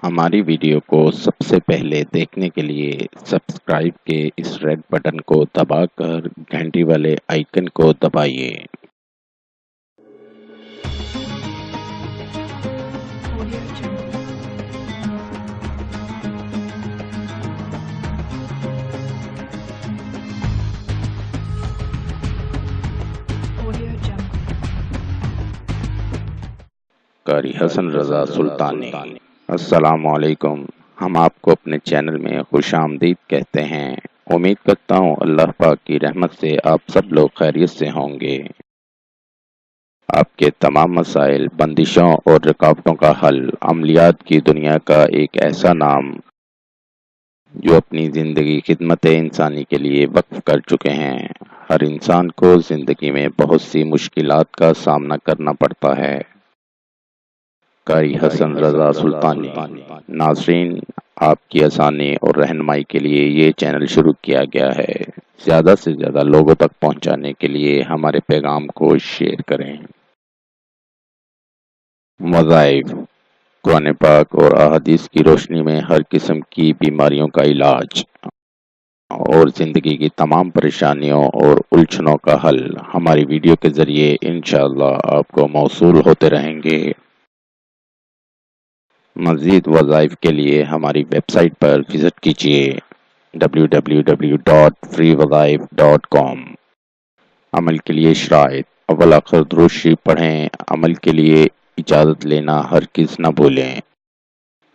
ہماری ویڈیو کو سب سے پہلے دیکھنے کے لیے سبسکرائب کے اس ریڈ بٹن کو دبا کر گھنٹی والے آئیکن کو دبائیے۔ قاری حسن رضا سلطانی۔ السلام علیکم۔ ہم آپ کو اپنے چینل میں خوش آمدید کہتے ہیں۔ امید کرتا ہوں اللہ پاک کی رحمت سے آپ سب لوگ خیریت سے ہوں گے۔ آپ کے تمام مسائل، بندشوں اور رکاوٹوں کا حل، عملیات کی دنیا کا ایک ایسا نام جو اپنی زندگی خدمت انسانی کے لیے وقف کر چکے ہیں۔ ہر انسان کو زندگی میں بہت سی مشکلات کا سامنا کرنا پڑتا ہے۔ قاری حسن رضا سلطانی۔ ناظرین، آپ کی آسانی اور رہنمائی کے لیے یہ چینل شروع کیا گیا ہے۔ زیادہ سے زیادہ لوگوں تک پہنچانے کے لیے ہمارے پیغام کو شیئر کریں۔ وظائف: قرآن پاک اور احادیث کی روشنی میں ہر قسم کی بیماریوں کا علاج اور زندگی کی تمام پریشانیوں اور الجھنوں کا حل ہماری ویڈیو کے ذریعے انشاءاللہ آپ کو موصول ہوتے رہیں گے۔ مزید وظائف کے لیے ہماری ویب سائٹ پر وزٹ کیجیے www.freewazaif.com۔ عمل کے لیے شرائط: اول آخر درود شریف پڑھیں۔ عمل کے لیے اجازت لینا ہرگز نہ بھولیں۔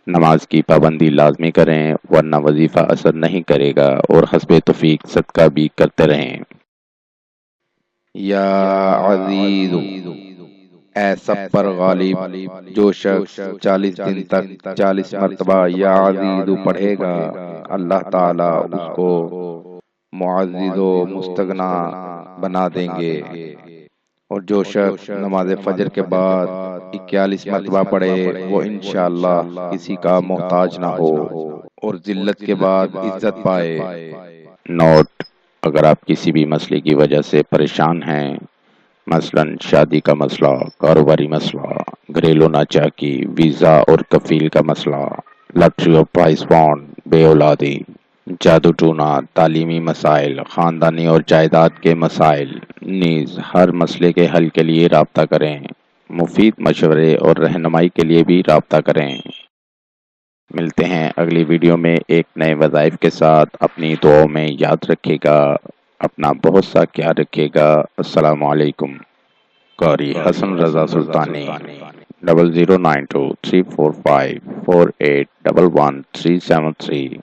نماز کی پابندی لازمی کریں ورنہ وظیفہ اثر نہیں کرے گا، اور حسب توفیق صدقہ بھی کرتے رہیں۔ یا عزیز، اے سب پر غالب، جو شخص 40 دن تک 40 مرتبہ یا عزیز پڑھے گا، اللہ تعالیٰ اس کو معزز و مستغنا بنا دیں گے۔ اور جو شخص نماز فجر کے بعد 41 مرتبہ پڑھے، وہ انشاءاللہ کسی کا محتاج نہ ہو اور ذلت کے بعد عزت پائے۔ نوٹ: اگر آپ کسی بھی مسئلے کی وجہ سے پریشان ہیں، مثلا شادی کا مسئلہ، کاروباری مسئلہ، گھریلو ناچاکی، ویزا اور کفیل کا مسئلہ، لاٹری اور پرائز فنڈ، بے اولادی، جادو ٹونا، تعلیمی مسائل، خاندانی اور جائیداد کے مسائل، نیز ہر مسئلے کے حل کے لیے رابطہ کریں۔ مفید مشورے اور رہنمائی کے لیے بھی رابطہ کریں۔ ملتے ہیں اگلی ویڈیو میں ایک نئے وظائف کے ساتھ۔ اپنی دعاؤں میں یاد رکھے گا، اپنا بہت سا خیال رکھے گا۔ السلام علیکم۔ قاری حسن رضا سلطانی۔ 0092 345 4811 373